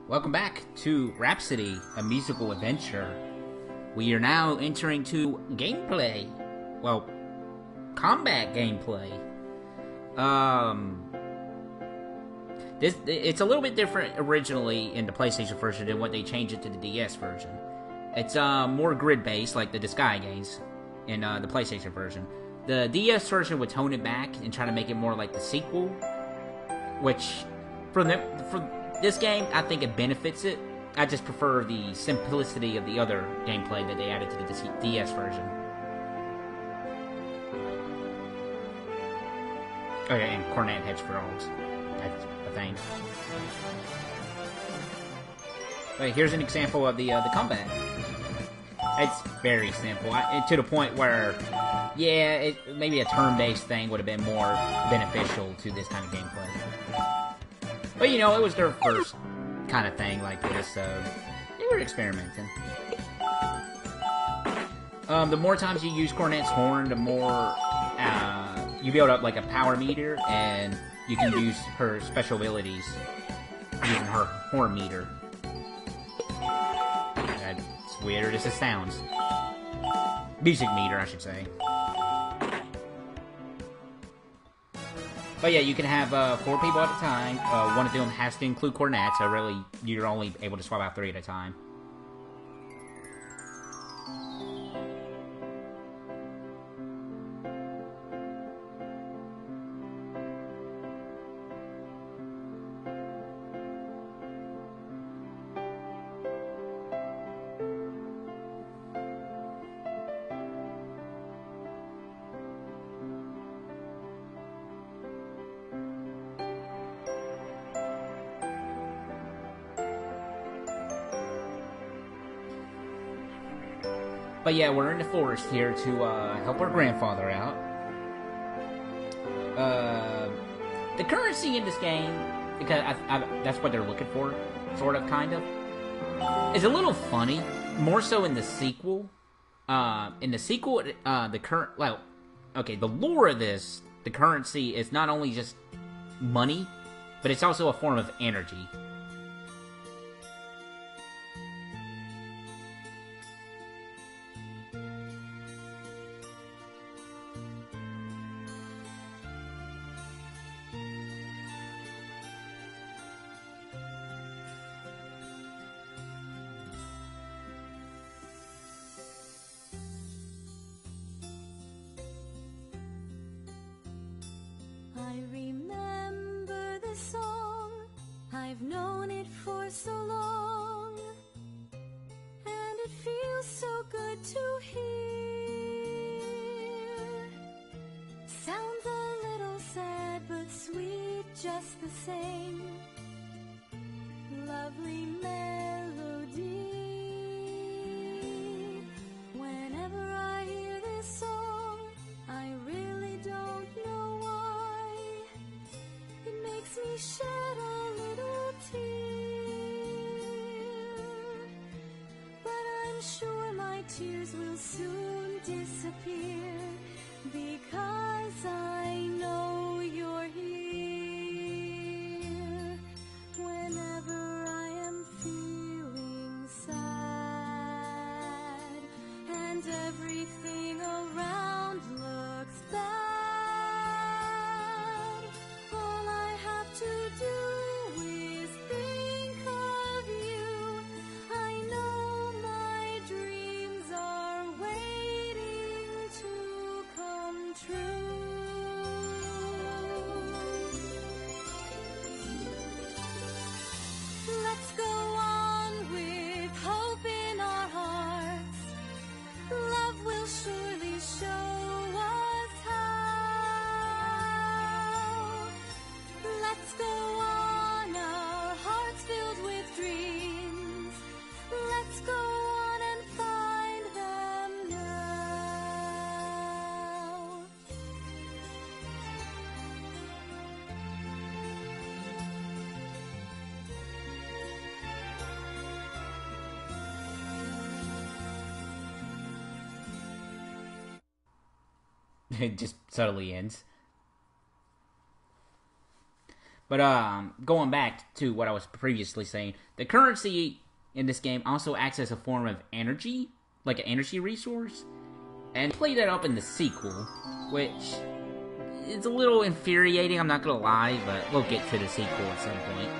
Welcome back to Rhapsody, a musical adventure. We are now entering to gameplay. Well, combat gameplay. It's a little bit different originally in the PlayStation version than what they changed it to the DS version. It's more grid-based, like the Disgaea games in the PlayStation version. The DS version would tone it back and try to make it more like the sequel, which for this game, I think it benefits it. I just prefer the simplicity of the other gameplay that they added to the DS version. Oh yeah, and cornet hedge frogs. That's a thing. But here's an example of the combat. It's very simple, to the point where, yeah, maybe a turn-based thing would have been more beneficial to this kind of gameplay. But, you know, it was their first kind of thing like this, so they were experimenting. The more times you use Cornet's horn, the more you build up like a power meter, and you can use her special abilities using her horn meter. That's weird as it sounds. Music meter, I should say. But yeah, you can have 4 people at a time. One of them has to include cornets, so really, you're only able to swap out 3 at a time. But yeah, we're in the forest here to help our grandfather out. The currency in this game, because that's what they're looking for, sort of, kind of, is a little funny. More so in the sequel. In the sequel, the lore of this, the currency is not only just money, but it's also a form of energy. I remember the song, I've known it for so long, and it feels so good to hear. Sounds a little sad, but sweet just the same. Lovely melody. Whenever I hear this song, I really don't know why. It makes me shed a little tear. But I'm sure my tears will soon disappear, because I know you're here. Whenever I am feeling sad and everything around looks bad, all I have to do is think of you. I know my dreams are waiting to come true. Let's go on with hope in our hearts. Love will surely show us how. Let's go on, our hearts filled with dreams. Let's go on and find them now. It just subtly ends. But going back to what I was previously saying, the currency in this game also acts as a form of energy, like an energy resource. And play that up in the sequel, which is a little infuriating, I'm not gonna lie, but we'll get to the sequel at some point.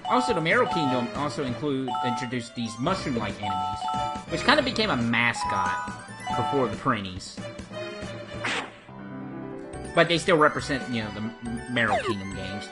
Also, the Marrow Kingdom also introduced these mushroom-like enemies, which kind of became a mascot before the Prinnies. But they still represent, you know, the Marrow Kingdom games.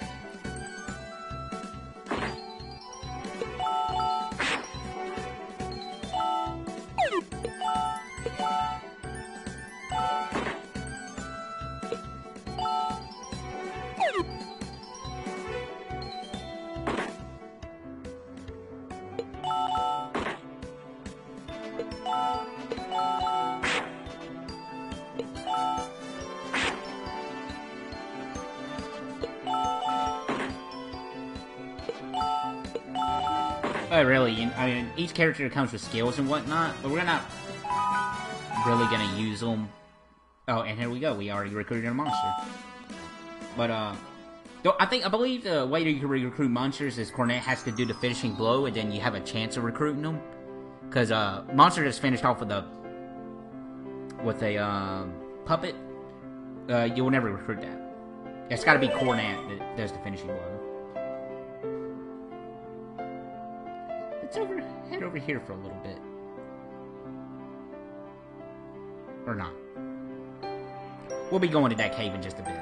Really, I mean, each character comes with skills and whatnot, but we're not really gonna use them. Oh, and here we go, we already recruited a monster. But, I believe the way you can recruit monsters is Cornet has to do the finishing blow, and then you have a chance of recruiting them. Because, monster just finished off with a puppet, you will never recruit that. It's gotta be Cornet that does the finishing blow. Let's head over here for a little bit. Or not. We'll be going to that cave in just a bit.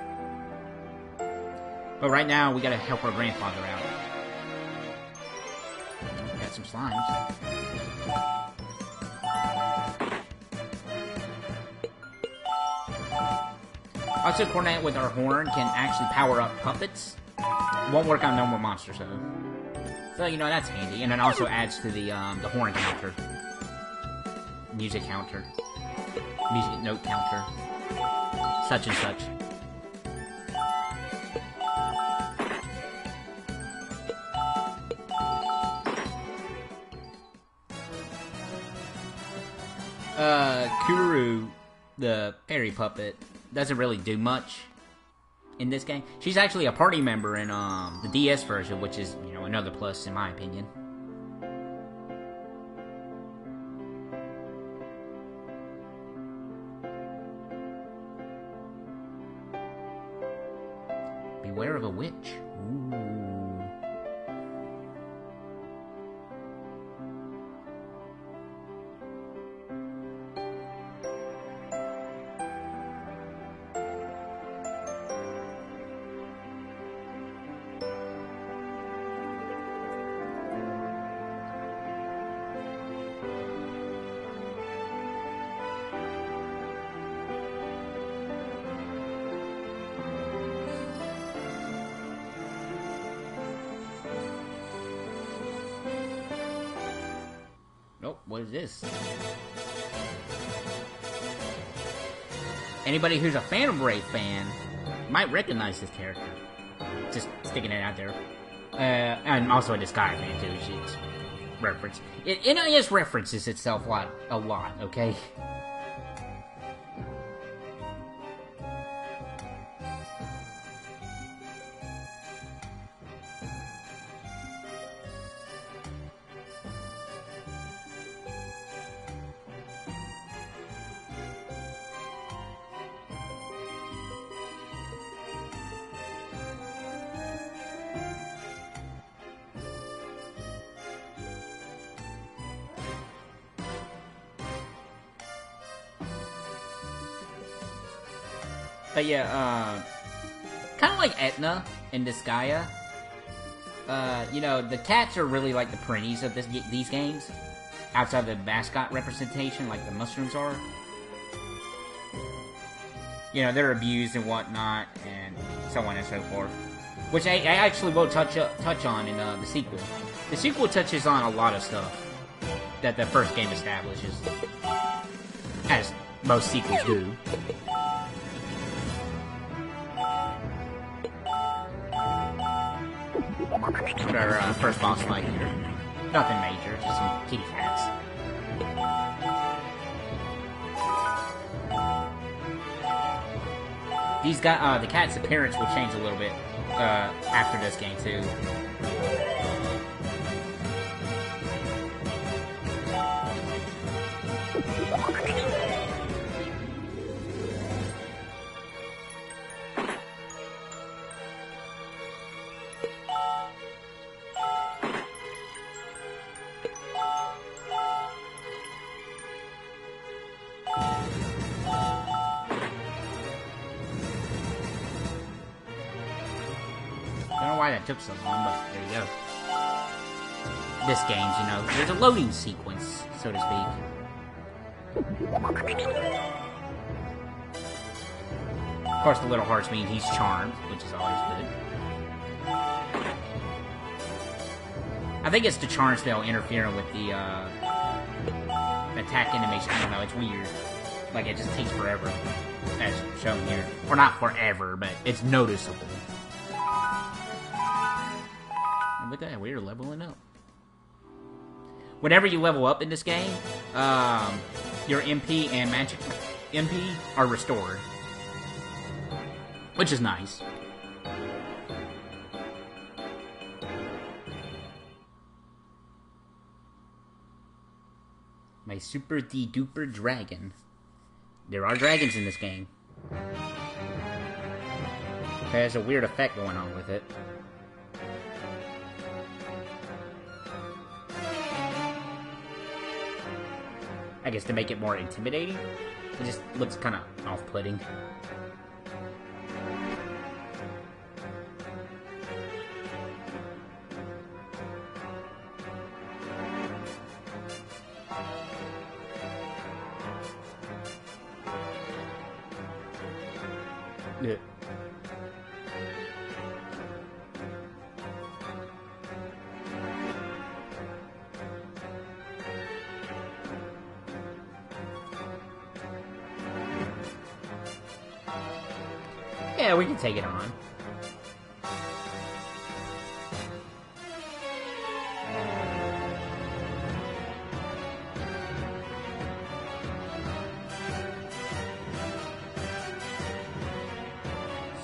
But right now, we gotta help our grandfather out. Got some slimes. Also, Cornet with our horn can actually power up puppets. Won't work on normal monsters, though. So, you know, that's handy. And it also adds to the horn counter. Music counter. Music note counter. Such and such. Kuru, the fairy puppet, doesn't really do much in this game. She's actually a party member in the DS version, which is, you know, another plus in my opinion. Beware of a witch. Ooh. Nope, what is this? Anybody who's a Phantom Brave fan might recognize this character. Just sticking it out there. And also a Disguise fan too, she's reference. NIS references itself a lot, okay? But yeah, kind of like Etna in Disgaea. You know, the cats are really like the Prinnies of these games. Outside the mascot representation, like the mushrooms are. You know, they're abused and whatnot, and so on and so forth. Which I actually will touch on in the sequel. The sequel touches on a lot of stuff that the first game establishes. As most sequels do. Our first boss fight here. Nothing major, just some kitty cats. These guys, the cat's appearance will change a little bit after this game too. I don't know why that took so long, but there you go. This game's, you know, there's a loading sequence, so to speak. Of course, the little hearts mean he's charmed, which is always good. I think it's the charm spell interfering with the attack animation. I don't know, it's weird. Like, it just takes forever, as shown here. Or not forever, but it's noticeable. And look at that, we're leveling up. Whenever you level up in this game, your MP and magic MP are restored. Which is nice. My super de-duper dragon. There are dragons in this game. It has a weird effect going on with it. I guess to make it more intimidating. It just looks kind of off-putting. Yeah. Yeah, we can take it on.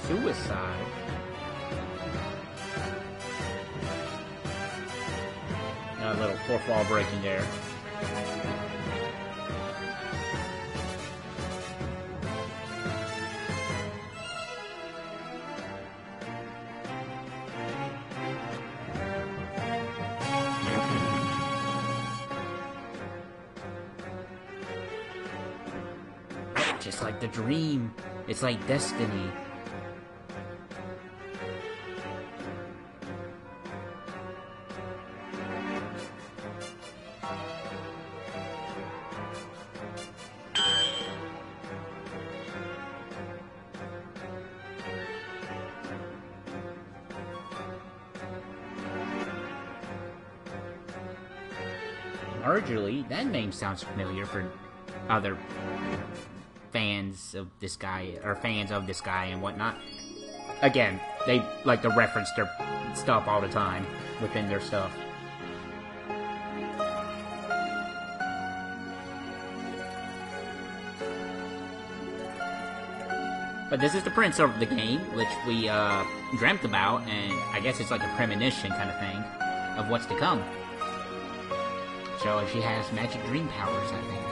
Suicide? A little fourth wall breaking there. Just like the dream. It's like destiny. Marjorie, that name sounds familiar for other fans of this guy, or fans of this guy and whatnot. Again, they like to reference their stuff all the time within their stuff. But this is the prince of the game, which we dreamt about, and I guess it's like a premonition kind of thing of what's to come. So she has magic dream powers, I think.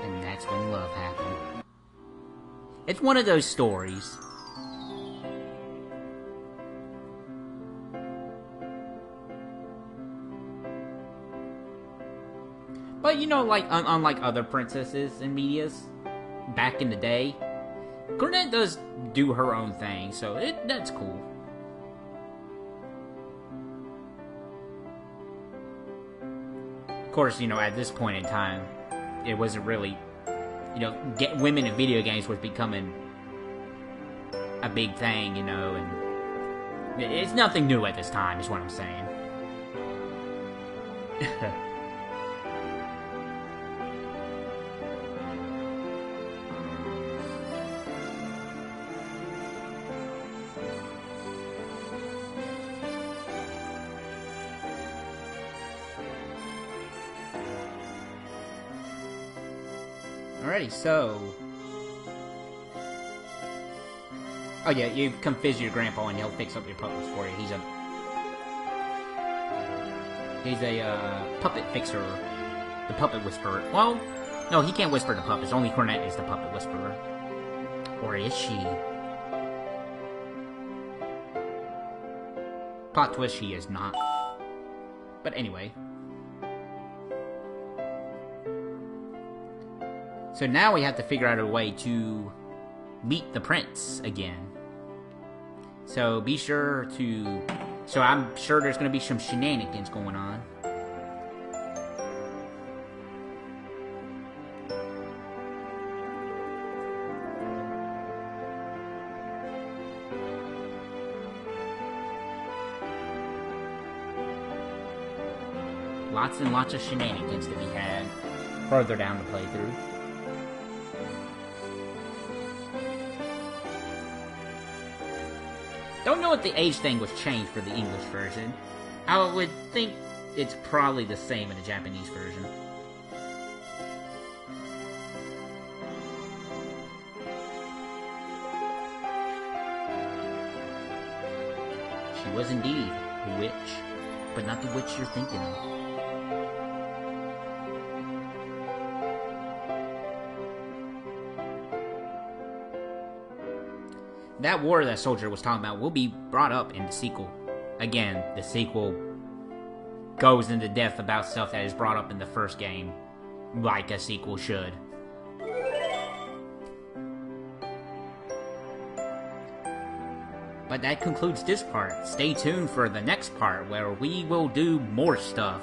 And that's when love happened. It's one of those stories. But, you know, like, unlike other princesses and medias, back in the day, Cornette does do her own thing, so that's cool. Of course, you know, at this point in time, it wasn't really, you know, women in video games was becoming a big thing, you know, and it's nothing new at this time, is what I'm saying. Alrighty, so... Oh yeah, you come visit your grandpa and he'll fix up your puppets for you. He's a puppet fixer. The puppet whisperer. Well, no, he can't whisper to puppets. Only Cornet is the puppet whisperer. Or is she? Plot twist, she is not. But anyway. So now we have to figure out a way to meet the prince again. So be sure to... So I'm sure there's going to be some shenanigans going on. Lots and lots of shenanigans to be had further down the playthrough. Don't know if the age thing was changed for the English version. I would think it's probably the same in the Japanese version. She was indeed a witch, but not the witch you're thinking of. That war that soldier was talking about will be brought up in the sequel. Again, the sequel goes into depth about stuff that is brought up in the first game, like a sequel should. But that concludes this part. Stay tuned for the next part, where we will do more stuff.